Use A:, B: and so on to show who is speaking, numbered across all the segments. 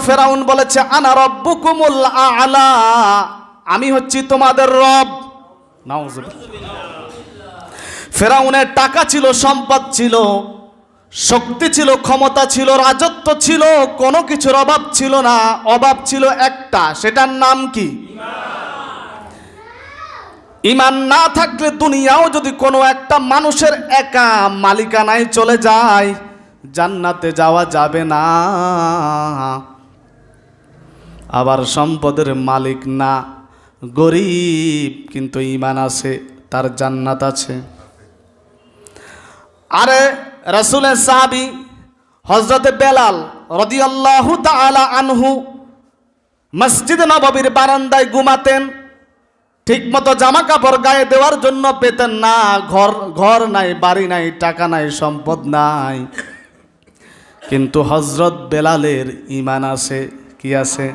A: ফেরাউন বলেছে আনা রব্বুকুমুল আ'লা, আমি হচ্ছি তোমাদের রব। নাউযুবিল্লাহ। ফেরাউনের টাকা ছিল, সম্পদ ছিল, শক্তি ছিল, ক্ষমতা ছিল, রাজত্ব ছিল, কোনো কিছুর অভাব ছিল না। অভাব ছিল একটা, সেটার নাম কি? ঈমান না থাকলে দুনিয়াও যদি কোনো একটা মানুষের একা মালিকানায় চলে যায়, জান্নাতে যাওয়া যাবে না। আবার সম্পদের মালিক না, গরিব কিন্তু ঈমান আছে, তার জান্নাত আছে। আরে রাসূলের সাহাবী হযরতে বেলাল রাদিয়াল্লাহু তাআলা আনহু মসজিদ নববীর বারান্দায় ঘুমাতেন। ঠিকমতো জামা কাপড় গায়ে দেওয়ার জন্য পেতেন না। ঘর নাই, বাড়ি নাই, টাকা নাই, সম্পদ নাই, কিন্তু হযরত বেলালের ঈমান আছে। কি আছে?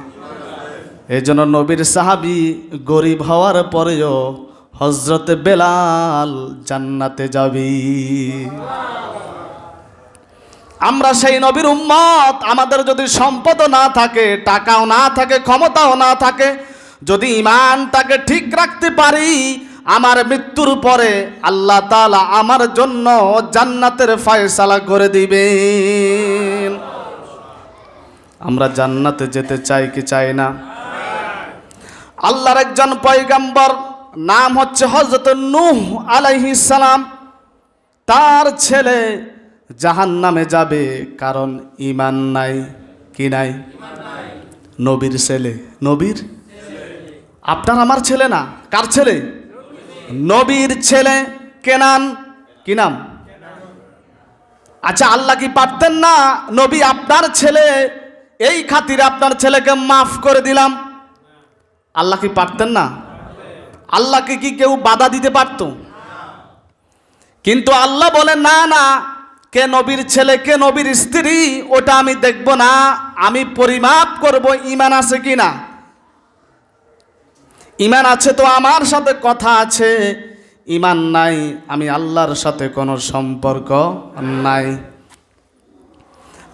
A: এজন্য নবীর সাহাবী গরিব হওয়ার পরেও হযরতে বেলাল জান্নাতে যাবে। আমরা সেই নবীর উম্মত। আমাদের যদি সম্পদও না থাকে, টাকাও না থাকে, ক্ষমতাও না থাকে, যদি ঈমানটাকে ঠিক রাখতে পারি, আমার মৃত্যুর পরে আল্লাহ তাআলা আমার জন্য জান্নাতের ফয়সালা করে দিবেন। আমরা জান্নাতে যেতে চাই কি চাই না? আল্লাহর একজন পয়গম্বর, নাম হচ্ছে হযরত নূহ আলাইহিস সালাম, তার ছেলে জাহান্নামে যাবে, কারণ ঈমান নাই। কি নাই? নবীর ছেলে। নবীর, আপনার আমার ছেলে না। কার ছেলে? নবীর ছেলে কেনান। কি নাম? আচ্ছা, আল্লাহ কি পারতেন না নবী আপনার ছেলে, এই খাতিরে আপনার ছেলেকে মাফ করে দিলাম? আল্লাহ কি পারতেন না? আল্লাহকে কি কেউ বাধা দিতে পারত? কিন্তু আল্লাহ বলেন না না, কে নবীর ছেলে, কে নবীর স্ত্রী, ওটা আমি দেখব না, আমি পরিমাপ করব ঈমান আছে কিনা। ঈমান আছে তো আমার সাথে কথা আছে, ঈমান নাই, আমি আল্লাহর সাথে কোনো সম্পর্ক নাই।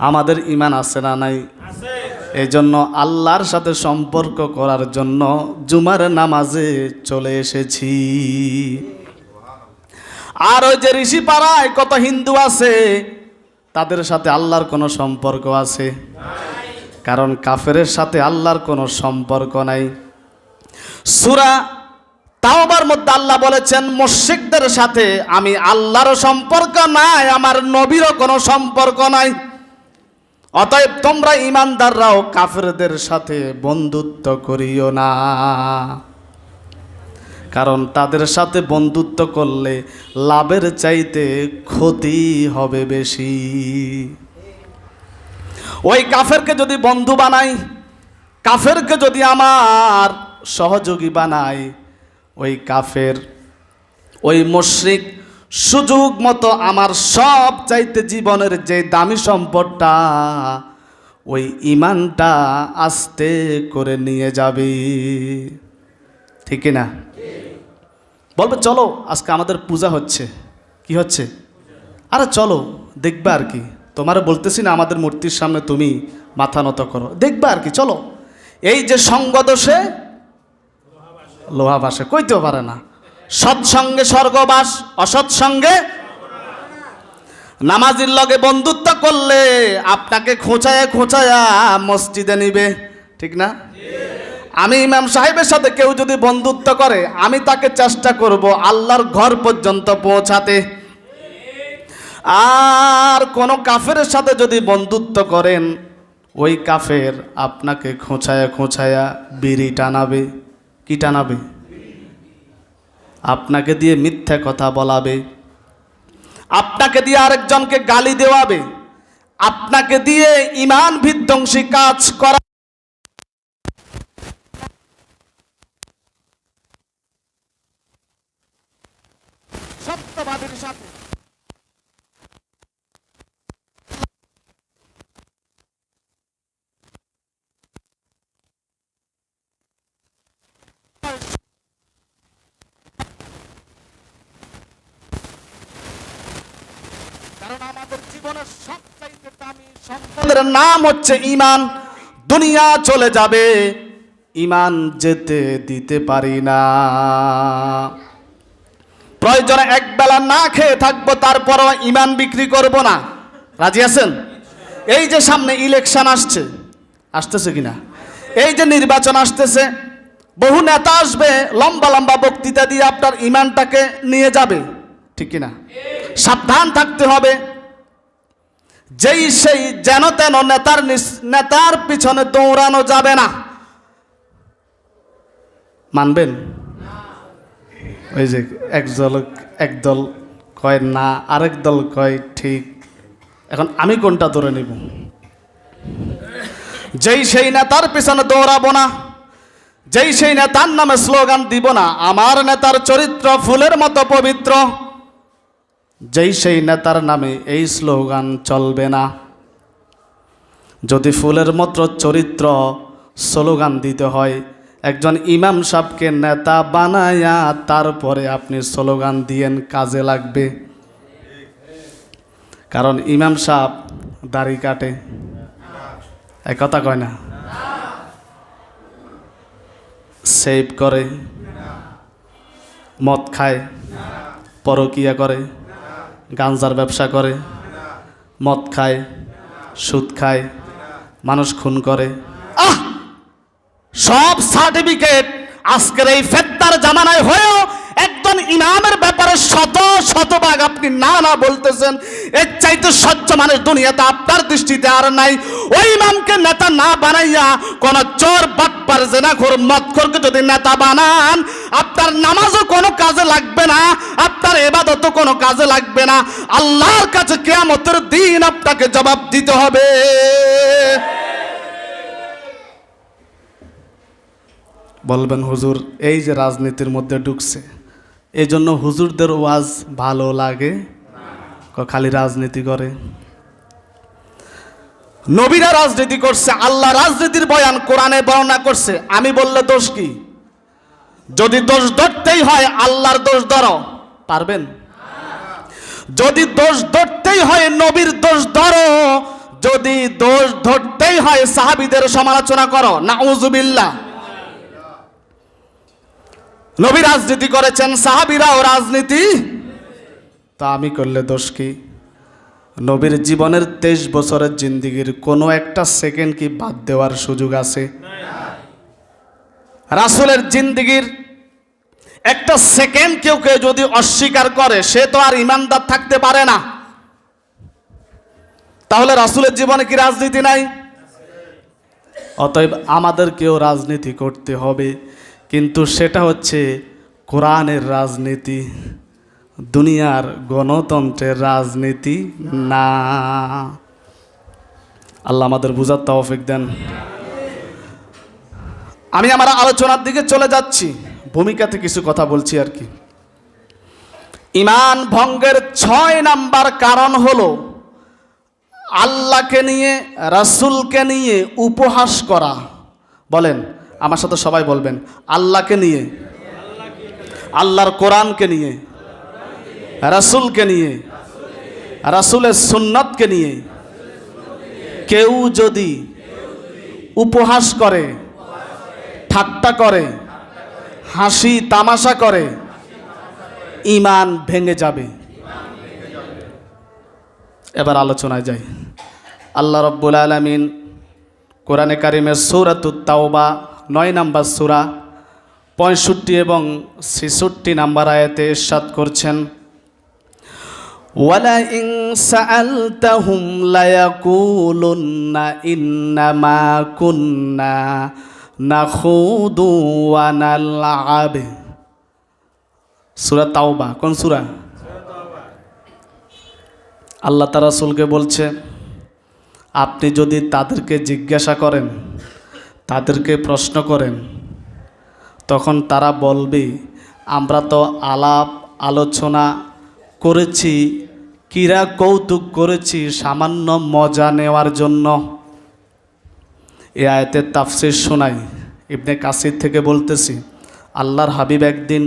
A: আমাদের ঈমান আছে না নাই? এই জন্য আল্লাহর সাথে সম্পর্ক করার জন্য জুমার নামাজে চলে এসেছি। আর ওই যে ঋষি পাড়ায় কত হিন্দু আছে, তাদের সাথে আল্লাহর কোনো সম্পর্ক আছে? কারণ কাফেরের সাথে আল্লাহর কোনো সম্পর্ক নাই। সূরা তাওবার মধ্যে আল্লাহ বলেছেন, মুশরিকদের সাথে আমি আল্লাহরও সম্পর্ক নাই, আমার নবীরও কোনো সম্পর্ক নাই। অতএব তোমরা ঈমানদাররাও কাফেরদের সাথে বন্ধুত্ব করিও না, কারণ তাদের সাথে বন্ধুত্ব করলে লাভের চাইতে ক্ষতি হবে বেশি। ওই কাফেরকে যদি বন্ধু বানাই, কাফেরকে যদি আমার সহযোগী বানাই, ওই কাফের, ওই মুশরিক সুযোগ মতো আমার সব চাইতে জীবনের যে দামি সম্পদটা, ওই ঈমানটা আস্তে করে নিয়ে যাবে। ঠিক না? বলবে চলো আজকে আমাদের পূজা হচ্ছে। কি হচ্ছে? আরে চলো দেখবা আর কি, তোমারও বলতেছি না আমাদের মূর্তির সামনে তুমি মাথা নত করো, দেখবা আর কি, চলো। এই যে সঙ্গ দোষে লোহা বাসে, কইতেও পারে না। সৎসঙ্গে স্বর্গবাস, অসৎসঙ্গে। নামাজির লগে বন্ধুত্ব করলে আপনাকে খোঁচায়া খোঁচায়া মসজিদে নিবে। ঠিক না? আমি ইমাম সাহেবের সাথে কেউ যদি বন্ধুত্ব করে, আমি তাকে চেষ্টা করব আল্লাহর ঘর পর্যন্ত পৌঁছাতে। আর কোন কাফের সাথে যদি বন্ধুত্ব করেন, ওই কাফের আপনাকে খোঁচায়া খোঁচায়া বিড়ি টানাবে। কি টানাবে? আপনাকে দিয়ে মিথ্যা কথা বলাবে, আপনাকে দিয়ে আরেকজনকে গালি দেওয়াবে, আপনাকে দিয়ে ঈমান বিধ্বংসী কাজ করা। সত্যবাদীর সাথে কারণ আমাদের জীবনের সবচাইতে দামি সম্পদের নাম হচ্ছে ঈমান। দুনিয়া চলে যাবে, ইমান যেতে দিতে পারি না। প্রয়োজনে একবেলা না খেয়ে থাকবো, তারপরও ইমান বিক্রি করব না। রাজি আছেন? এই যে সামনে ইলেকশন আসতেছে কিনা, এই যে নির্বাচন আসতেছে, বহু নেতা আসবে, লম্বা লম্বা বক্তৃতা দিয়ে আপনার ইমানটাকে নিয়ে যাবে, ঠিক কিনা? সাবধান থাকতে হবে। যেই সেই যেন তেন নেতার পিছনে দৌড়ানো যাবে না। মানবেন? ওই যে একদল কয় না, আরেক দল কয় ঠিক। এখন আমি কোনটা ধরে নিব? যেই সেই নেতার পিছনে দৌড়াবো না, যেই সেই নেতার নামে স্লোগান দিব না। আমার নেতার চরিত্র ফুলের মতো পবিত্র, যেই সেই নেতার নামে এই স্লোগান চলবে না। যদি ফুলের মতো চরিত্র স্লোগান দিতে হয়, একজন ইমাম সাহেবকে নেতা বানায়া তারপরে আপনি স্লোগান দিয়েন, কাজে লাগবে। কারণ ইমাম সাহেব দাড়ি কাটে, এক কথা কয় না, সেভ করে, মদ খায়, পরকিয়া করে, গাঞ্জার ব্যবসা করে, মদ খায়, সুদ খায়, মানুষ খুন করে। সব সার্টিফিকেট আজকের এই ফেতনার জামানায় হয়েও একজন ইমামের ব্যাপারে শতভাগ আপনি না বলতেছেন। এর চাইতে স্বচ্ছ মানুষ দুনিয়াতে আপনার দৃষ্টিতে আর নাই। ওই ইমামকে নেতা না বানাইয়া কোন চোর, বাটপার, জেনাখোর, মদখোরকে যদি নেতা বানান, আপনার নামাজও কোনো কাজে লাগবে না, আপনার ইবাদতও কোনো কাজে লাগবে না। আল্লাহর কাছে কিয়ামতের দিন আপনাকে জবাব দিতে হবে। বলবেন হুজুর এই যে রাজনীতির মধ্যে ঢুকছে, এই জন্য হুজুরদের ওয়াজ ভালো লাগে, খালি রাজনীতি করে। নবীরা রাজনীতি করছে, আল্লাহ রাজনীতির বয়ান কোরআনে বর্ণনা করছে। আমি বললে দোষ কি? যদি দোষ ধরতেই হয় আল্লাহর দোষ ধরো, পারবেন? যদি দোষ ধরতেই হয় নবীর দোষ ধরো, যদি দোষ ধরতেই হয় সাহাবীদের সমালোচনা করো, নাউজুবিল্লাহ। নবী রাজনীতি করেছেন, সাহাবীরাও রাজনীতি, তা আমি করলে দোষ কি? নবীর জীবনের 23 বছরের জিন্দেগির কোনো একটা সেকেন্ড কি বাদ দেওয়ার সুযোগ আছে? রাসূলের জিন্দেগির একটা সেকেন্ড কেউ যদি অস্বীকার করে, সে তো আর ইমানদার থাকতে পারে না। তাহলে রাসূলের জীবনে কি রাজনীতি নাই? অতএব আমাদেরকেও রাজনীতি করতে হবে, কিন্তু সেটা হচ্ছে কোরআনের রাজনীতি, দুনিয়ার গণতন্ত্রের রাজনীতি না। আল্লাহ আমাদের বুঝার তৌফিক দেন। আমি আমার আলোচনার দিকে চলে যাচ্ছি, ভূমিকাতে কিছু কথা বলছি আর কি। ঈমান ভঙ্গের 6 নাম্বার কারণ হলো আল্লাহকে নিয়ে, রাসূলকে নিয়ে উপহাস করা। বলেন আমার সাথে সবাই বলবেন, আল্লাহকে নিয়ে, আল্লাহর কোরআনকে নিয়ে, রাসূলকে নিয়ে, রাসূলের সুন্নাতকে নিয়ে কেউ যদি উপহাস করে, ঠাট্টা করে, হাসি তামাশা করে, ঈমান ভেঙে যাবে। এবার আলোচনায় যাই। আল্লাহ রাব্বুল আলামিন কোরআনে কারিমের সূরাতুত তাওবা 9 নাম্বার সূরা 65 এবং 66 নাম্বার আয়াতে ইরশাদ করছেন, ওয়ালা ইন সাআলতাহুম লায়াকুলুন্না ইন্নামা কুন্না নাখুদু ওয়া নালআব। সূরা তাওবা কোন সূরা? আল্লাহ তাআলা রাসূলকে বলছে, আপনি যদি তাদেরকে জিজ্ঞাসা করেন, তাদেরকে প্রশ্ন করেন, তখন তারা বলবে আমরা তো আলাপ আলোচনা করেছি, ক্রীড়া কৌতুক করেছি সামান্য মজা নেওয়ার জন্য। এই আয়াতের তাফসীর শোনাই, ইবনে কাসির থেকে বলতেছি। আল্লাহর হাবিব একদিন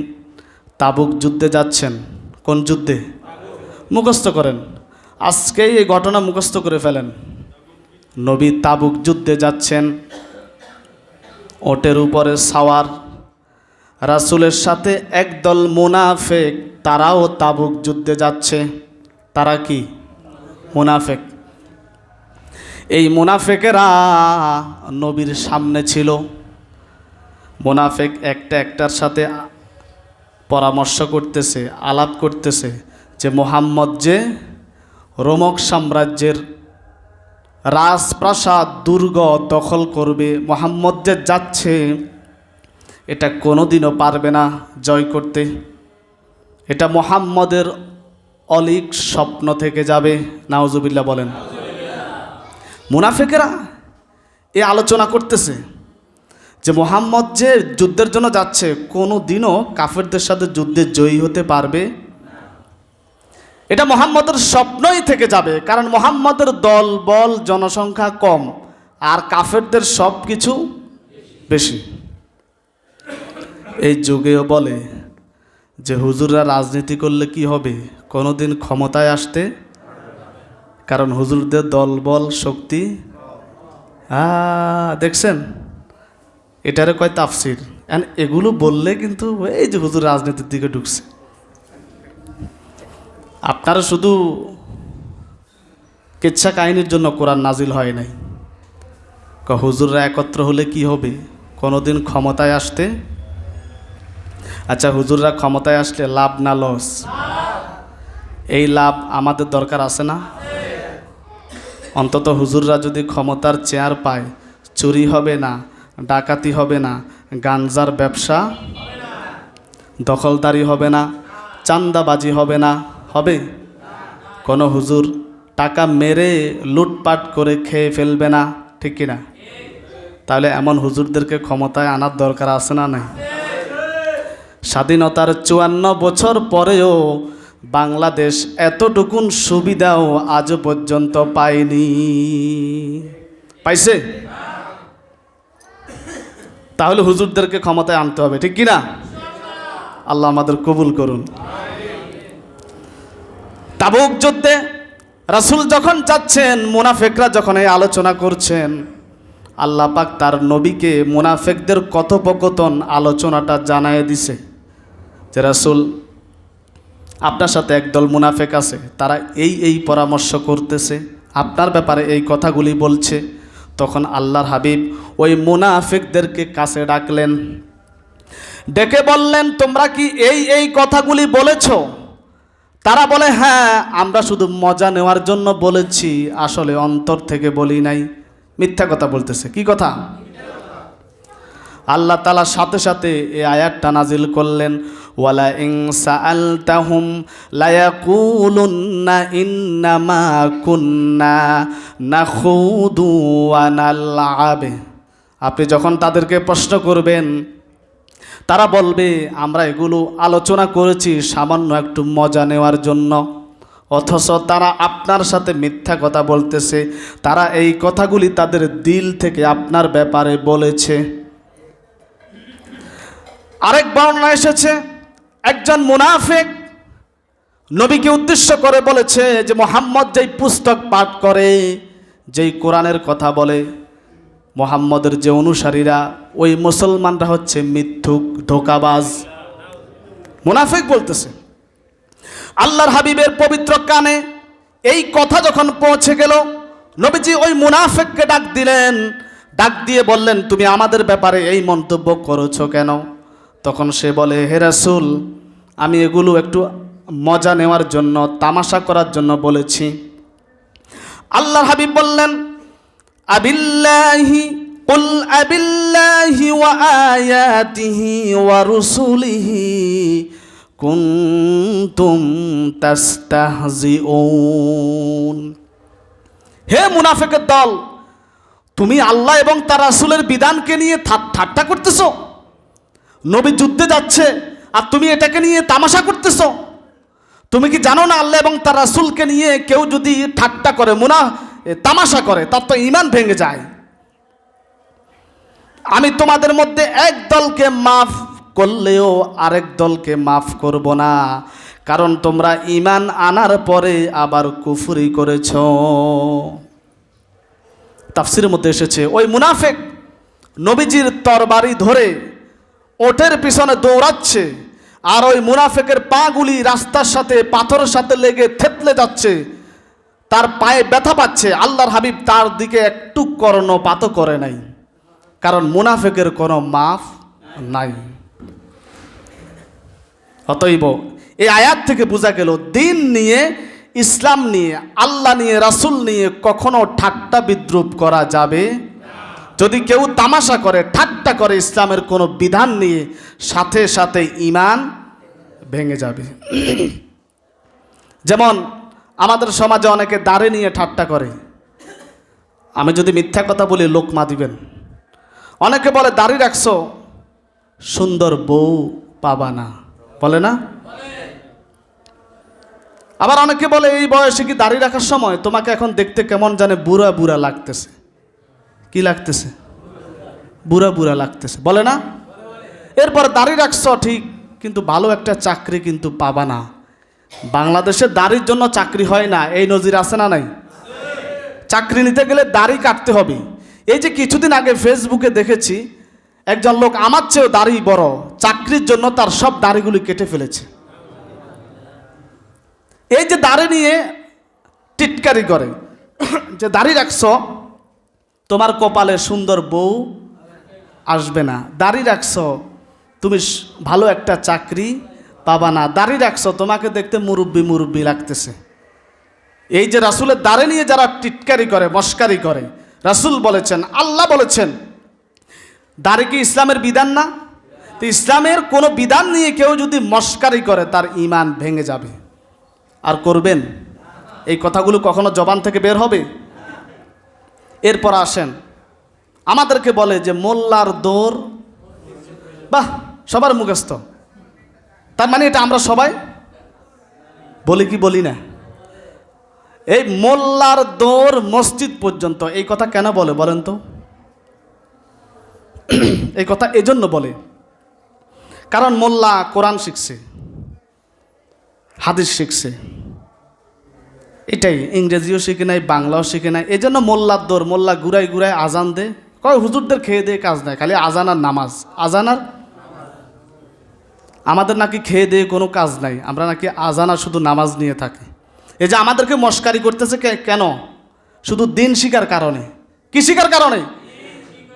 A: তাবুক যুদ্ধে যাচ্ছেন। কোন যুদ্ধে? মুখস্থ করেন, আজকেই এই ঘটনা মুখস্থ করে ফেলেন। নবী তাবুক যুদ্ধে যাচ্ছেন। ওটের উপরে সাওয়ার, রাসূলের সাথে একদল মুনাফিক, তারাও তাবুক যুদ্ধে যাচ্ছে। তারা কি? মুনাফিক। এই মুনাফিকেরা নবীর সামনে ছিল। মুনাফিক একটা একটার সাথে পরামর্শ করতেছে, আলাপ করতেছে যে মুহাম্মদ যে রোমক সাম্রাজ্যের রাজপ্রাসাদ দুর্গ দখল করবে, মুহাম্মদ যে যাচ্ছে এটা কোনোদিনও পারবে না জয় করতে, এটা মুহাম্মদের অলীক স্বপ্ন থেকে যাবে। নাউজুবিল্লাহ বলেন। মুনাফিকেরা এ আলোচনা করতেছে যে মুহাম্মদ যে যুদ্ধের জন্য যাচ্ছে কোনো দিনও কাফেরদের সাথে যুদ্ধে জয়ী হতে পারবে, এটা মুহাম্মদের স্বপ্নই থেকে যাবে। কারণ মুহাম্মদের দল বল জনসংখ্যা কম, আর কাফেরদের সব কিছু বেশি। এই যুগেও বলে যে হুজুররা রাজনীতি করলে কি হবে, কোনোদিন ক্ষমতায় আসতে, কারণ হুজুরদের দল বল শক্তি। দেখছেন, এটারে কয় তাফসির। এগুলো বললে কিন্তু এই যে হুজুর রাজনীতির দিকে ঢুকছে। আপনারা শুধু কিচ্ছা কাহিনীর জন্য কোরআন নাজিল হয় নাই। হুজুররা একত্র হলে কি হবে, কোনোদিন ক্ষমতায় আসতে। আচ্ছা, হুজুররা ক্ষমতায় আসলে লাভ না লস? এই লাভ আমাদের দরকার আছে না? অন্তত হুজুররা যদি ক্ষমতার চেয়ার পায়, চুরি হবে না, ডাকাতি হবে না, গাঞ্জার ব্যবসা, দখলদারি হবে না, চাঁদাবাজি হবে না। হবে? কোনো হুজুর টাকা মেরে লুটপাট করে খেয়ে ফেলবে না, ঠিক কিনা? তাহলে এমন হুজুরদেরকে ক্ষমতায় আনার দরকার আছে না নাই? স্বাধীনতার 54 বছর পরেও বাংলাদেশ এতটুকুন সুবিধাও আজ পর্যন্ত পায়নি। পাইছে? তাহলে হুজুরদেরকে ক্ষমতায় আনতে হবে, ঠিক কিনা? আল্লাহ আমাদের কবুল করুন। তাবুক যুদ্ধে রাসূল যখন যাচ্ছেন, মুনাফিকরা যখন এই আলোচনা করছেন, আল্লাহ পাক তার নবীকে মুনাফিকদের কথোপকথন আলোচনাটা জানায় দিছে যে রাসূল, আপনার সাথে একদল মুনাফিক আছে, তারা এই পরামর্শ করতেছে, আপনার ব্যাপারে এই কথাগুলি বলছে। তখন আল্লাহর হাবিব ওই মুনাফিকদেরকে কাছে ডাকলেন, ডেকে বললেন, তোমরা কি এই কথাগুলি বলেছ? তারা বলে, হ্যাঁ, আমরা শুধু মজা নেওয়ার জন্য বলেছি, আসলে অন্তর থেকে বলি নাই। মিথ্যা কথা বলতেছে। কি কথা? আল্লাহ তাআলা সাথে সাথে এই আয়াতটা নাজিল করলেন, ওয়ালা ইন সাআলতাহুম লায়াকুলুন্না ইন্নামা কুন্না নাখুদু ওয়া নালআব। আপনি যখন তাদেরকে প্রশ্ন করবেন, তারা বলবে, আমরা এগুলো আলোচনা করেছি সামান্য একটু মজা নেওয়ার জন্য। অথচ তারা আপনার সাথে মিথ্যা কথা বলতেছে। তারা এই কথাগুলি তাদের দিল থেকে আপনার ব্যাপারে বলেছে। আরেক বর্ণনা এসেছে, একজন মুনাফিক নবীকে উদ্দেশ্য করে বলেছে যে মুহাম্মদ যেই পুস্তক পাঠ করে, যেই কোরআনের কথা বলে, মুহাম্মদের যে অনুসারীরা, ওই মুসলমানরা হচ্ছে মিথ্যুক, ধোঁকাবাজ। মুনাফিক বলতেছে। আল্লাহর হাবিবের পবিত্র কানে এই কথা যখন পৌঁছে গেল, নবীজি ওই মুনাফিককে ডাক দিলেন। ডাক দিয়ে বললেন, তুমি আমাদের ব্যাপারে এই মন্তব্য করেছো কেন? তখন সে বলে, হে রাসূল, আমি এগুলো একটু মজা নেওয়ার জন্য, তামাশা করার জন্য বলেছি। আল্লাহর হাবিব বললেন, আবিল্লাহি কুল আবিল্লাহি ওয়া আয়াতিহি ওয়া রুসুলিহি কুনতুম তাস্তাহজিউন। হে মুনাফিকের দল, তুমি আল্লাহ এবং তার রাসূলের বিধানকে নিয়ে ঠাট্টা করতেছো। নবী যুদ্ধে যাচ্ছে আর তুমি এটাকে নিয়ে তামাশা করতেছো। তুমি কি জানো না, আল্লাহ এবং তার রাসূলকে নিয়ে কেউ যদি ঠাট্টা করে, তামাশা করে, তার তো ঈমান ভেঙে যায়। আমি তোমাদের মধ্যে এক দলকে মাফ করলেও আরেক দলকে মাফ করব না, কারণ তোমরা ঈমান আনার পরে আবার কুফরি করেছ। তাফসীরের মধ্যে এসেছে, ওই মুনাফিক নবীজির তরবারি ধরে ওটের পিছনে দৌড়াচ্ছে, আর ওই মুনাফিকের পাগুলি রাস্তার সাথে পাথরের সাথে লেগে থেতলে যাচ্ছে, তার পায়ে ব্যথা পাচ্ছে। আল্লাহর হাবিব তার দিকে একটু কর্ণপাতও করে নাই, কারণ মুনাফিকের কোনো মাফ নাই। অতএব এই আয়াত থেকে বোঝা গেল, দিন নিয়ে, ইসলাম নিয়ে, আল্লাহ নিয়ে, রাসূল নিয়ে কখনো ঠাট্টা বিদ্রুপ করা যাবে। যদি কেউ তামাশা করে, ঠাট্টা করে ইসলামের কোনো বিধান নিয়ে, সাথে সাথে ঈমান ভেঙে যাবে। যেমন আমাদের সমাজে অনেকে দাড়ি নিয়ে ঠাট্টা করে। আমি যদি মিথ্যা কথা বলি লোকমা দিবেন। অনেকে বলে দাড়ি রাখছো, সুন্দর বউ পাবা না, বলে না? আবার অনেকে বলে এই বয়সে কি দাড়ি রাখার সময়, তোমাকে এখন দেখতে কেমন জানে বুড়া বুড়া লাগতেছে। কি লাগতেছে? বুড়া বুড়া লাগতেছে, বলে না? এরপর দাড়ি রাখছ ঠিক, কিন্তু ভালো একটা চাকরি কিন্তু পাবা না। বাংলাদেশে দাড়ির জন্য চাকরি হয় না, এই নজির আছে না নাই? চাকরি নিতে গেলে দাড়ি কাটতে হবে। এই যে কিছুদিন আগে ফেসবুকে দেখেছি, একজন লোক আমার চেয়েও দাড়ি বড়, চাকরির জন্য তার সব দাড়িগুলি কেটে ফেলেছে। এই যে দাড়ি নিয়ে টিটকারি করে, যে দাড়ি রাখছ তোমার কপালে সুন্দর বউ আসবে না, দাড়ি রাখছ তুমি ভালো একটা চাকরি পাবা না, দাড়ি রাখছ তোমাকে দেখতে মুরব্বি মুরব্বি লাগতেছে। এই যে রাসূলের দাড়ি নিয়ে যারা টিটকারি করে, মস্কারি করে, রাসূল বলেছেন, আল্লাহ বলেছেন, দাড়ি কি ইসলামের বিধান না? তো ইসলামের কোনো বিধান নিয়ে কেউ যদি মস্কারি করে তার ঈমান ভেঙে যাবে। আর করবেন? এই কথাগুলো কখনো জবান থেকে বের হবে? এরপর আসেন, আমাদেরকে বলে যে মোল্লার দৌড়, বাহ, সবার মুখস্থ। তার মানে এটা আমরা সবাই বলি কি বলি না? এই মোল্লার দৌড় মসজিদ পর্যন্ত, এই কথা কেন বলে বলেন তো? এই কথা এজন্য বলে, কারণ মোল্লা কোরআন শিখছে, হাদিস শিখছে, এটাই, ইংরেজিও শিখে নাই, বাংলাও শিখে নাই। এই জন্য মোল্লার দৌড়, মোল্লা ঘুরাই ঘুরাই আজান দে, কয় হুজুরদের খেয়ে দিয়ে কাজ নাই, খালি আজান আর নামাজ, আজান আর। আমাদের নাকি খেয়ে দিয়ে কোনো কাজ নাই, আমরা নাকি আজান আর শুধু নামাজ নিয়ে থাকি। এই যে আমাদেরকে মস্কারি করতেছে কেন? শুধু দিন শিখার কারণে। কি শিখার কারণে?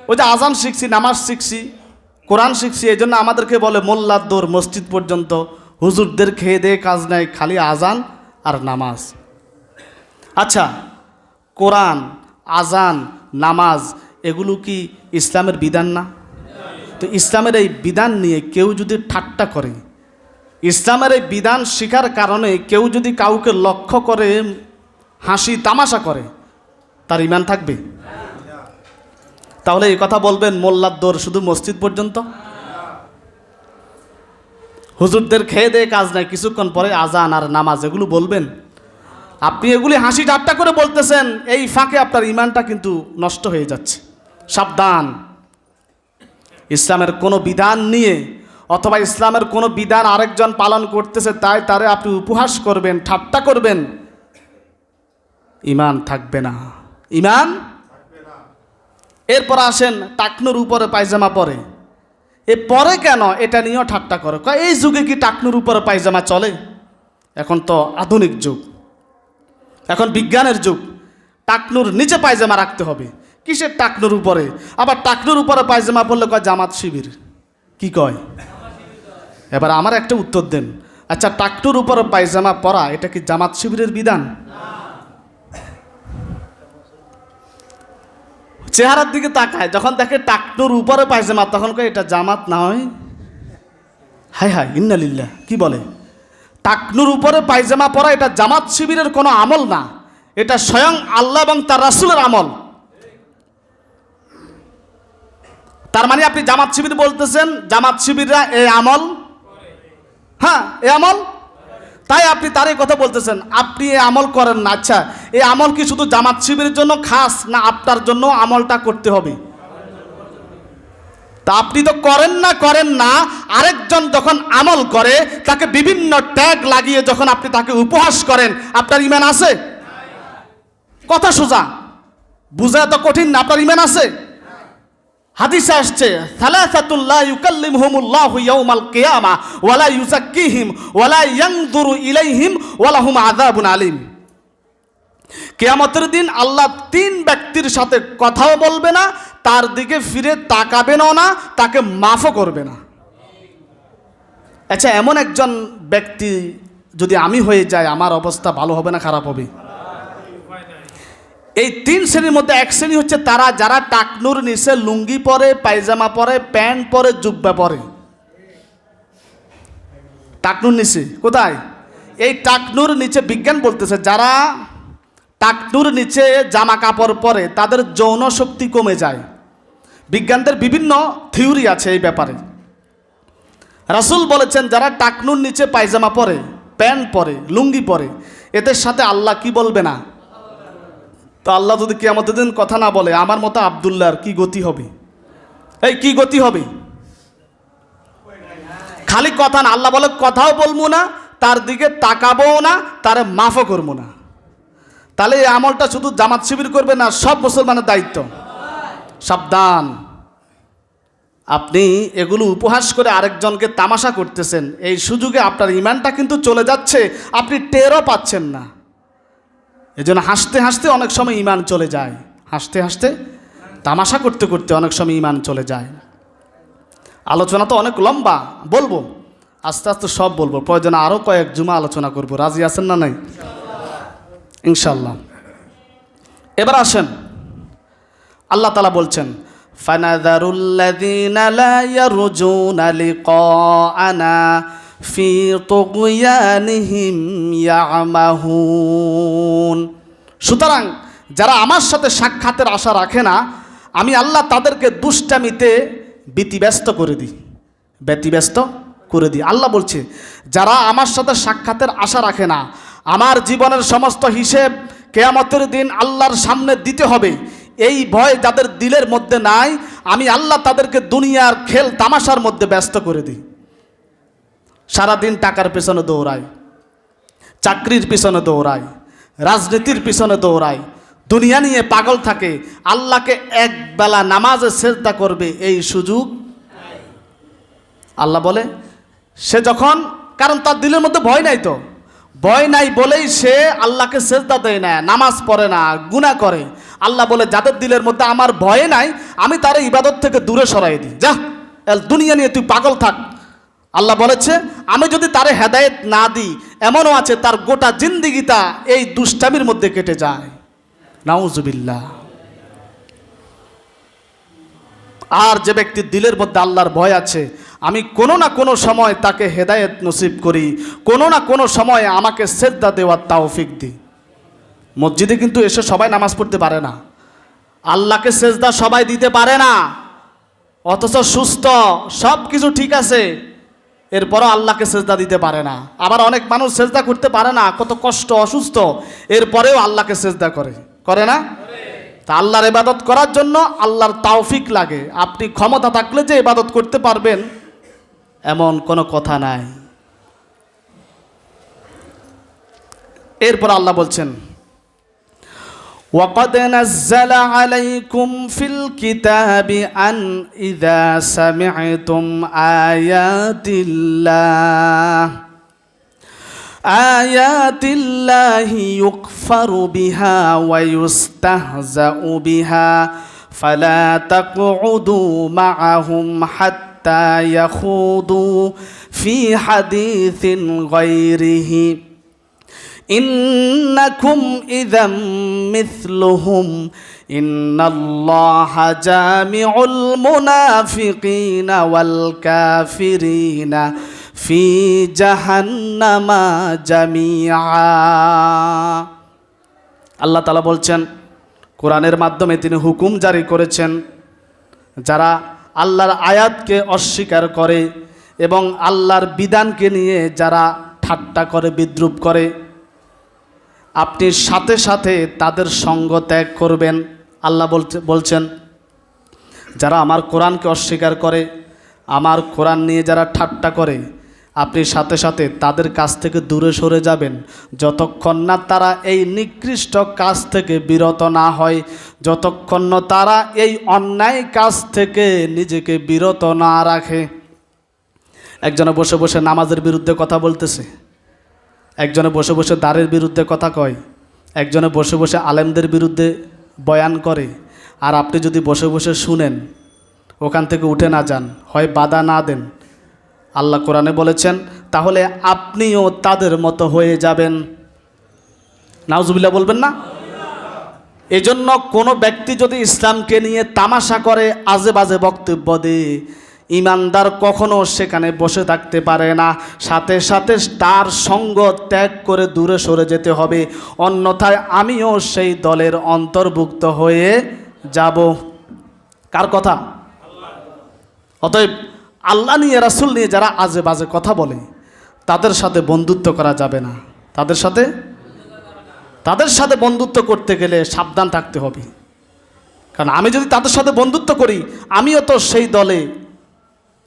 A: ওই যে আজান শিখছি, নামাজ শিখছি, কোরআন শিখছি, এই জন্য আমাদেরকে বলে মোল্লার দৌড় মসজিদ পর্যন্ত, হুজুরদের খেয়ে দিয়ে কাজ নাই, খালি আজান আর নামাজ। আচ্ছা, কোরআন, আজান, নামাজ এগুলো কি ইসলামের বিধান না? তো ইসলামের এই বিধান নিয়ে কেউ যদি ঠাট্টা করে, ইসলামের এই বিধান শিখার কারণে কেউ যদি কাউকে লক্ষ্য করে হাসি তামাশা করে, তার ঈমান থাকবে? তাহলে এই কথা বলবেন মোল্লার দৌড় শুধু মসজিদ পর্যন্ত, হুজুরদের খেয়ে দিয়ে কাজ নাই, কিছুক্ষণ পরে আজান আর নামাজ, এগুলো বলবেন? আপনি এগুলি হাসি ঠাট্টা করে বলতেছেন, এই ফাঁকে আপনার ঈমানটা কিন্তু নষ্ট হয়ে যাচ্ছে। সাবধান, ইসলামের কোনো বিধান নিয়ে অথবা ইসলামের কোনো বিধান আরেকজন পালন করতেছে তাই তারে আপনি উপহাস করবেন, ঠাট্টা করবেন, ঈমান থাকবে না, ঈমান। এরপর আসেন, টাকনুর উপরে পায়জামা পরে, এ পরে কেন এটা নিয়েও ঠাট্টা করে। এই যুগে কি টাকনুর উপরে পায়জামা চলে? এখন তো আধুনিক যুগ, এখন বিজ্ঞানের যুগ, টাকনুর নিচে পায়জামা রাখতে হবে। কিসের টাকনুর উপরে? আবার টাকনুর উপরে পায়জামা পরলে কয় জামাত শিবির। কি কয়? এবার আমার একটা উত্তর দেন, আচ্ছা টাকনুর উপরে পায়জামা পরা এটা কি জামাত শিবিরের বিধান? চেহারার দিকে তাকায়, যখন দেখে টাকনুর উপরে পায়জামা তখন কয় এটা জামাত না হয়। হায় হায়, ইন্নালিল্লাহ, কি বলে? টাকনুর উপরে পায়জামা পরা এটা জামাত শিবিরের কোনো আমল না, এটা স্বয়ং আল্লাহ এবং তার রাসূলের আমল। তার মানে আপনি জামাত শিবির বলতেছেন, জামাত শিবিররা এই আমল, হ্যাঁ এই আমল, তাই আপনি তার এই কথা বলতেছেন, আপনি এই আমল করেন না। আচ্ছা, এই আমল কি শুধু জামাত শিবিরের জন্য খাস, না আপনার জন্য আমলটা করতে হবে? তা আপনি তো করেন না, আরেকজন যখন আমল করে তাকে বিভিন্ন ট্যাগ লাগিয়ে যখন আপনি তাকে উপহাস করেন, আপনার ঈমান আছে? কথা সোজা, বুঝা তো কঠিন না, আপনার ঈমান আছে? হাদিসে আসছে সালাসাতুল লা ইউকাল্লিমুহুমুল্লাহু ইয়াউমাল কিয়ামা ওয়া লা ইউযাক্কিহিম ওয়া লা ইয়ানযুরু ইলাইহিম ওয়া লাহুম আযাবুন আলীম। কিয়ামতের দিন আল্লাহ 3 ব্যক্তির সাথে কথাও বলবে না, তার দিকে ফিরে তাকাবেনও না, তাকে মাফও করবে না। আচ্ছা, এমন একজন ব্যক্তি যদি আমি হয়ে যাই, আমার অবস্থা ভালো হবে না খারাপ হবে? এই 3 শ্রেণীর মধ্যে এক শ্রেণী হচ্ছে তারা যারা টাকনুর নিচে লুঙ্গি পরে, পায়জামা পরে, প্যান্ট পরে, জুব্বা পরে। টাকনুর নিচে কোথায়? এই টাকনুর নিচে বিজ্ঞান বলতেছে যারা টাকনুর নিচে জামা কাপড় পরে তাদের যৌন শক্তি কমে যায়। বিজ্ঞানদের বিভিন্ন থিওরি আছে এই ব্যাপারে। রাসূল বলেছেন যারা টাকনুর নিচে পায়জামা পরে, প্যান্ট পরে, লুঙ্গি পরে, এদের সাথে আল্লাহ কি বলবে না? তো আল্লাহ যদি কিয়ামতের দিন কথা না বলে, আমার মতো আব্দুল্লাহর কি গতি হবে? এই কি গতি হবে? খালি কথা না, আল্লাহ বলে কথাও বলবো না, তার দিকে তাকাবো না, তারে মাফও করবো না। তাহলে এই আমলটা শুধু জামাত শিবির করবে না, সব মুসলমানের দায়িত্ব। সাবধান, আপনি এগুলো উপহাস করে আরেকজনকে তামাশা করতেছেন, এই সুযোগে আপনার ঈমানটা কিন্তু চলে যাচ্ছে, আপনি টেরও পাচ্ছেন না। এজন্য হাসতে হাসতে অনেক সময় ঈমান চলে যায়, হাসতে হাসতে তামাশা করতে করতে অনেক সময় ঈমান চলে যায়। আলোচনা তো অনেক লম্বা, বলবো আস্তে আস্তে সব বলবো, প্রয়োজনে আরও কয়েক জুমা আলোচনা করব। রাজি আছেন না নাই? ইনশাল্লাহ। এবার আসেন, আল্লাহ তাআলা বলছেন ফানাযারুল্লাযীনা লা ইয়ারজুনা লিকাআনা ফি তুগয়ানিহিম ইয়ামাহুন। সুতরাং যারা আমার সাথে সাক্ষাতের আশা রাখে না, আমি আল্লাহ তাদেরকে দুষ্টামিতে ব্যতিব্যস্ত করে দিই, ব্যতিব্যস্ত করে দিই। আল্লাহ বলছে যারা আমার সাথে সাক্ষাতের আশা রাখে না, আমার জীবনের সমস্ত হিসেব কিয়ামতের দিন আল্লাহর সামনে দিতে হবে, এই ভয় যাদের দিলের মধ্যে নাই, আমি আল্লাহ তাদেরকে দুনিয়ার খেল তামাশার মধ্যে ব্যস্ত করে দিই। সারাদিন টাকার পেছনে দৌড়ায়, চাকরির পিছনে দৌড়ায়, রাজনীতির পিছনে দৌড়ায়, দুনিয়া নিয়ে পাগল থাকে, আল্লাহকে একবেলা নামাজে সেজদা করবে এই সুযোগ আল্লাহ বলে সে যখন, কারণ তার দিলের মধ্যে ভয় নাই, তো ভয় নাই বলেই সে আল্লাহকে সেজদা দেয় না, নামাজ পড়ে না, গুনাহ করে। আল্লাহ বলে যাদের দিলের মধ্যে আমার ভয় নাই, আমি তার ইবাদত থেকে দূরে সরাই দিই, যা দুনিয়া নিয়ে তুই পাগল থাক। আল্লাহ বলেছে আমি যদি তারে হেদায়েত না দিই, এমনও আছে তার গোটা জিন্দিগিটা এই দুষ্টামির মধ্যে কেটে যায়। নাউজুবিল্লাহ। আর যে ব্যক্তির দিলের মধ্যে আল্লাহর ভয় আছে, আমি কোনো না কোনো সময় তাকে হেদায়েত নসিব করি, কোনো না কোনো সময় আমাকে সেজদা দেওয়ার তৌফিক দিই। মসজিদে কিন্তু এসে সবাই নামাজ পড়তে পারে না, আল্লাহকে সেজদা সবাই দিতে পারে না, অথচ সুস্থ সব কিছু ঠিক আছে, এরপরও আল্লাহকে সেজদা দিতে পারে না। আবার অনেক মানুষ সেজদা করতে পারে না, কত কষ্ট, অসুস্থ, এরপরেও আল্লাহকে সেজদা করে না? তা আল্লাহর ইবাদত করার জন্য আল্লাহর তৌফিক লাগে। আপনি ক্ষমতা থাকলে যে ইবাদত করতে পারবেন এমন কোনো কথা নাই। এরপর আল্লাহ বলছেন وَقَدْ نَزَّلَ عَلَيْكُمْ فِي الْكِتَابِ أَنْ إِذَا سَمِعْتُمْ آيَاتِ اللَّهِ يُكْفَرُ بِهَا وَيُسْتَهْزَأُ بِهَا فَلَا تَقْعُدُوا مَعَهُمْ حَتَّى يَخُوضُوا فِي حَدِيثٍ غَيْرِهِ إنكم إذا مثلهم إن الله جامع المنافقين والكافرين في جهنم جميعا। আল্লাহ তাআলা বলছেন কোরআনের মাধ্যমে তিনি হুকুম জারি করেছেন, যারা আল্লাহর আয়াতকে অস্বীকার করে এবং আল্লাহর বিধানকে নিয়ে যারা ঠাট্টা করে, বিদ্রূপ করে, আপনি সাথে সাথে তাদের সঙ্গ ত্যাগ করবেন। আল্লাহ বলছেন যারা আমার কোরআনকে অস্বীকার করে, আমার কোরআন নিয়ে যারা ঠাট্টা করে, আপনি সাথে সাথে তাদের কাছ থেকে দূরে সরে যাবেন, যতক্ষণ না তারা এই নিকৃষ্ট কাজ থেকে বিরত না হয়, যতক্ষণ না তারা এই অন্যায় কাজ থেকে নিজেকে বিরত না রাখে। একজনে বসে বসে নামাজের বিরুদ্ধে কথা বলতেছে, একজনে বসে বসে দাঁড়ের বিরুদ্ধে কথা কয়, একজনে বসে বসে আলেমদের বিরুদ্ধে বয়ান করে, আর আপনি যদি বসে বসে শুনেন, ওখান থেকে উঠে না যান, হয় বাধা না দেন, আল্লাহ কোরআনে বলেছেন তাহলে আপনিও তাদের মতো হয়ে যাবেন। নাউজুবিল্লাহ বলবেন না? এজন্য কোনো ব্যক্তি যদি ইসলামকে নিয়ে তামাশা করে, আজে বাজে বক্তব্য দেয়, ইমানদার কখনো সেখানে বসে থাকতে পারে না, সাথে সাথে তার সঙ্গ ত্যাগ করে দূরে সরে যেতে হবে, অন্যথায় আমিও সেই দলের অন্তর্ভুক্ত হয়ে যাব। কার কথা? অতএব আল্লাহ নিয়ে, রাসূল নিয়ে যারা আজে বাজে কথা বলে তাদের সাথে বন্ধুত্ব করা যাবে না। তাদের সাথে বন্ধুত্ব করতে গেলে সাবধান থাকতে হবে, কারণ আমি যদি তাদের সাথে বন্ধুত্ব করি আমিও তো সেই দলে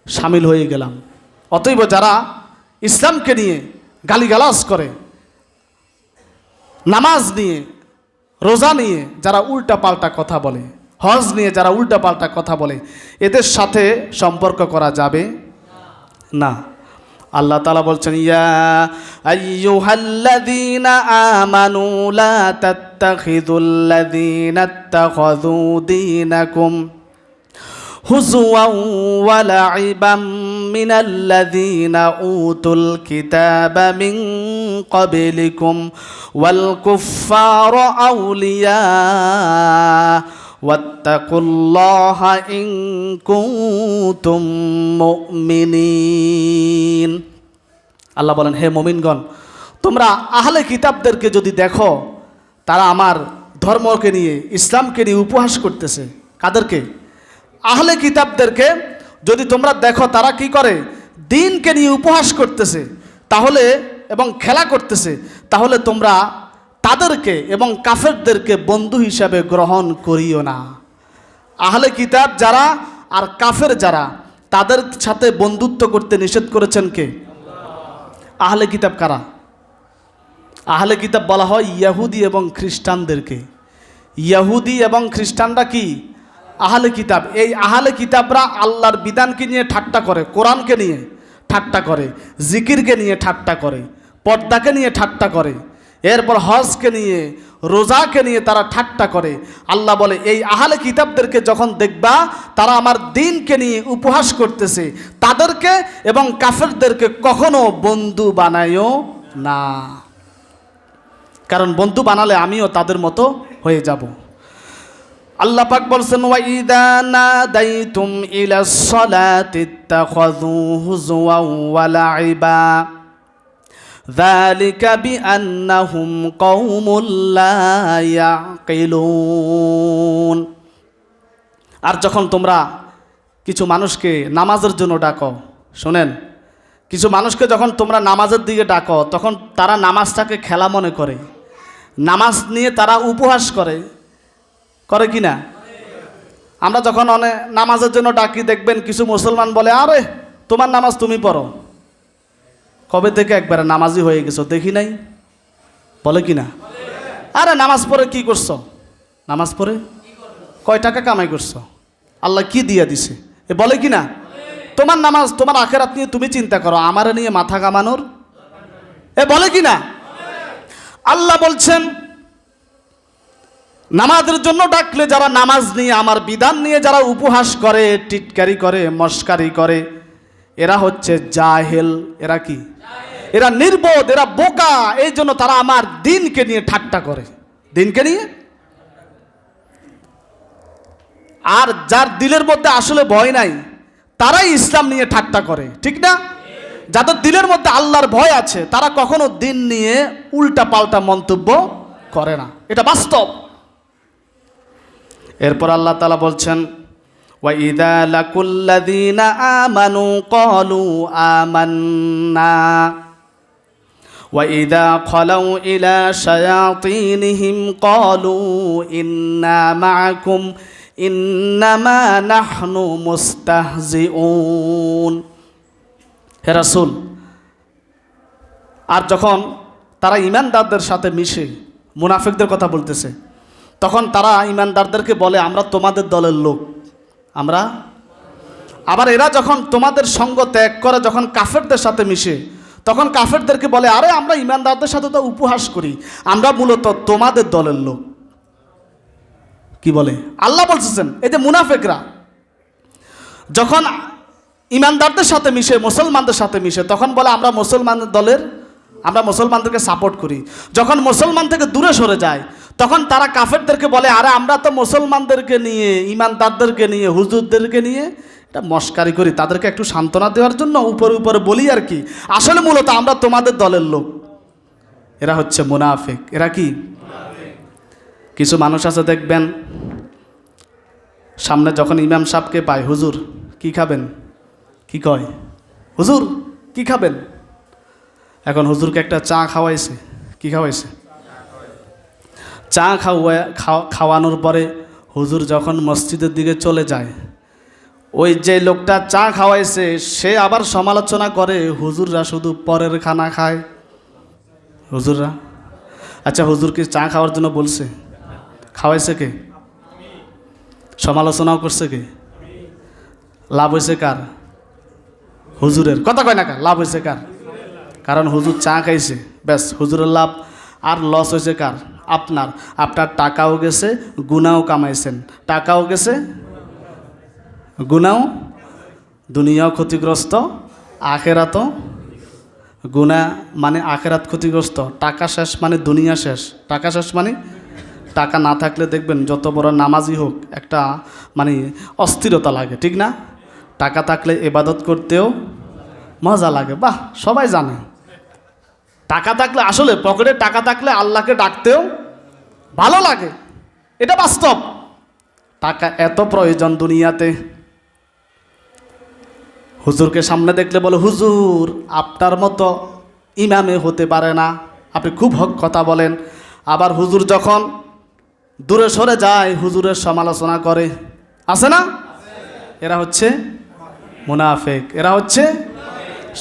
A: শামিল হয়ে গেলাম। অতএব যারা ইসলামকে নিয়ে গালিগালাজ করে, নামাজ নিয়ে, রোজা নিয়ে যারা উল্টাপাল্টা কথা বলে, হজ নিয়ে যারা উল্টাপাল্টা কথা বলে, এদের সাথে সম্পর্ক করা যাবে না। আল্লাহ তাআলা বলছেন, ইয়া আইয়ুহাল্লাযীনা আমানু লা তাত্তাখিযুল্লাযীনা ইত্তাখাযু দীনাকুম হুজুওয়ান ওয়া লা'iবাম মিনাল্লাযীনা উতুল কিতাবা মিন ক্বাবলিকুম ওয়াল কুফফারা আউলিয়া ওয়াত্তাকুল্লাহা ইন কুনতুম মুমিনিন। আল্লাহ বলেন, হে মুমিনগণ, তোমরা আহলে কিতাবদেরকে যদি দেখো তারা আমার ধর্মকে নিয়ে, ইসলামকে নিয়ে উপহাস করতেছে। কাদেরকে? আহলে কিতাবদেরকে যদি তোমরা দেখো তারা কি করে, দ্বীনকে নিয়ে উপহাস করতেছে, তাহলে এবং খেলা করতেছে, তাহলে তোমরা তাদেরকে এবং কাফেরদেরকে বন্ধু হিসাবে গ্রহণ করিও না। আহলে কিতাব যারা আর কাফের যারা, তাদের সাথে বন্ধুত্ব করতে নিষেধ করেছেন কে? আহলে কিতাব কারা? আহলে কিতাব বলা হয় ইহুদি এবং খ্রিস্টানদেরকে। ইহুদি এবং খ্রিস্টানরা কি? আহলে কিতাব। এই আহলে কিতাবরা আল্লাহর বিধানকে নিয়ে ঠাট্টা করে, কোরআনকে নিয়ে ঠাট্টা করে, জিকিরকে নিয়ে ঠাট্টা করে, পর্দাকে নিয়ে ঠাট্টা করে, এরপর হজকে নিয়ে, রোজাকে নিয়ে তারা ঠাট্টা করে। আল্লাহ বলে, এই আহলে কিতাবদেরকে যখন দেখবা তারা আমার দ্বীনকে নিয়ে উপহাস করতেছে, তাদেরকে এবং কাফেরদেরকে কখনো বন্ধু বানায়ও না, কারণ বন্ধু বানালে আমিও তাদের মতো হয়ে যাব। আল্লাহ পাক বলছেন, ওয়া ইযা নাদাইতুম ইলাস সালাতি ইত্তাখাযু হুজওয়ান ওয়া লা'iবা যালিকা বিআন্নাহুম কওমুল লা ইয়াকিলুন। আর যখন তোমরা কিছু মানুষকে নামাজের জন্য ডাকো, শোনেন, কিছু মানুষকে যখন তোমরা নামাজের দিকে ডাকো, তখন তারা নামাজটাকে খেলা মনে করে, নামাজ নিয়ে তারা উপহাস করে, করে কি না? আমরা যখন অনেক নামাজের জন্য ডাকি, দেখবেন কিছু মুসলমান বলে, আরে তোমার নামাজ তুমি পড়ো, কবে থেকে একবারে নামাজি হয়ে গেছো দেখি নাই, বলে কি না? আরে নামাজ পড়ে কি করছো? নামাজ পড়ে কয় টাকা কামাই করছো? আল্লাহ কি দিয়া দিছে? এ বলে কি না? তোমার নামাজ, তোমার আখিরাত নিয়ে তুমি চিন্তা করো, আমারে নিয়ে মাথা কামানোর, এ বলে কি না? আল্লাহ বলছেন, নামাজের জন্য ডাকলে যারা নামাজ নিয়ে, আমার বিধান নিয়ে যারা উপহাস করে, টিটকারি করে, মস্কারি করে, এরা হচ্ছে জাহেল। এরা কি? এরা নির্বোধ, এরা বোকা। এই জন্য তারা আমার দ্বীনকে নিয়ে ঠাট্টা করে, দ্বীনকে নিয়ে। আর যার দিলের মধ্যে আসলে ভয় নাই, তারাই ইসলাম নিয়ে ঠাট্টা করে, ঠিক না? যাদের দিলের মধ্যে আল্লাহর ভয় আছে, তারা কখনো দ্বীন নিয়ে উল্টা পাল্টা মন্তব্য করে না, এটা বাস্তব। এরপর আল্লাহ তাআলা বলছেন, ওয়া ইযা লাকুল্লাযীনা আমানু ক্বালু আমান্না ওয়া ইযা খালাউ ইলা শায়াতিনহিম ক্বালু ইন্না মাআকুম ইন্নামা নাহনু মুস্তাহজিউন। হে রাসূল, আর যখন তারা ইমানদারদের সাথে মিশে, মুনাফিকদের কথা বলতেছে, তখন তারা ইমানদারদেরকে বলে আমরা তোমাদের দলের লোক। আমরা আবার এরা যখন তোমাদের সঙ্গ ত্যাগ করে, যখন কাফেরদের সাথে মিশে, তখন কাফেরদেরকে বলে আরে আমরা ইমানদারদের সাথে তো উপহাস করি, আমরা মূলত তোমাদের দলের লোক। কি বলে? আল্লাহ বলতেছেন এই যে মুনাফিকরা যখন ইমানদারদের সাথে মিশে, মুসলমানদের সাথে মিশে, তখন বলে আমরা মুসলমানদের দলের, আমরা মুসলমানদেরকে সাপোর্ট করি। যখন মুসলমান থেকে দূরে সরে যায়, তখন তারা কাফেরদেরকে বলে আরে আমরা তো মুসলমানদেরকে নিয়ে, ইমানদারদেরকে নিয়ে, হুজুরদেরকে নিয়ে এটা মস্কারি করি, তাদেরকে একটু সান্ত্বনা দেওয়ার জন্য উপরে উপরে বলি আর কি, আসলে মূলত আমরা তোমাদের দলের লোক। এরা হচ্ছে মুনাফিক। এরা কি? কিছু মানুষ আছে দেখবেন, সামনে যখন ইমাম সাহেবকে পায়, হুজুর কি খাবেন, কি কয়, হুজুর কি খাবেন? এখন হুজুরকে একটা চা খাওয়াইছে, কি খাওয়াইছে? চা খাওয়ানোর পরে হুজুর যখন মসজিদের দিকে চলে যায়, ওই যে লোকটা চা খাওয়াইছে সে আবার সমালোচনা করে হুজুররা শুধু পরের খানা খায়। হুজুররা, আচ্ছা হুজুর কি চা খাওয়ার জন্য বলছে? খাওয়াইছে কে? সমালোচনাও করছে কে? লাভ হয়েছে কার? হুজুরের। কথা কয় না কার? লাভ হয়েছে কার? কারণ হুজুর চা খাইছে, ব্যাস হুজুরের লাভ। আর লস হয়েছে কার? আপনার। আপনার টাকাও গেছে, গুনাও কামাইছেন, টাকাও গেছে, গুনাও, দুনিয়াও ক্ষতিগ্রস্ত, আখেরাতও। গুনাহ মানে আখেরাত ক্ষতিগ্রস্ত, টাকা শেষ মানে দুনিয়া শেষ। টাকা শেষ মানে টাকা না থাকলে দেখবেন যত বড় নামাজি হোক একটা মানে অস্থিরতা লাগে, ঠিক না? টাকা থাকলে ইবাদত করতেও মজা লাগে, বাহ সবাই জানে। টাকা থাকলে, আসলে পকেটে টাকা থাকলে আল্লাহকে ডাকতেও ভালো লাগে, এটা বাস্তব। টাকা এত প্রয়োজন দুনিয়াতে। হুজুরকে সামনে দেখলে বলে হুজুর আপনার মতো ইমামে হতে পারে না, আপনি খুব হক কথা বলেন। আবার হুজুর যখন দূরে সরে যায় হুজুরের সমালোচনা করে, আছে না? এরা হচ্ছে মুনাফিক। এরা হচ্ছে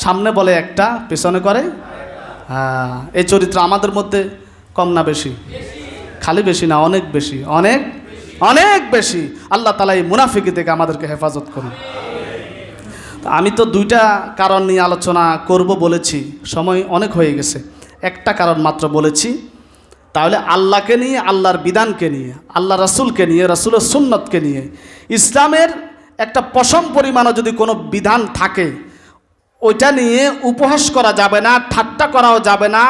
A: সামনে বলে একটা, পেছনে করে। হ্যাঁ, এই চরিত্র আমাদের মধ্যে কম না বেশি? খালি বেশি না, অনেক বেশি, অনেক অনেক বেশি। আল্লাহ তাআলা এই মুনাফিকি থেকে আমাদেরকে হেফাজত করুন। আমি তো দুইটা কারণ নিয়ে আলোচনা করব বলেছি, সময় অনেক হয়ে গেছে। একটা কারণ মাত্র বলেছি, তাহলে আল্লাহকে নিয়ে, আল্লাহর বিধানকে নিয়ে, আল্লাহ রাসূলকে নিয়ে, রাসূলের সুন্নতকে নিয়ে, ইসলামের একটা পশম পরিমাণও যদি কোনো বিধান থাকে, ওইটা নিয়ে উপহাস করা যাবে না, ঠাট্টা করাও যাবে না।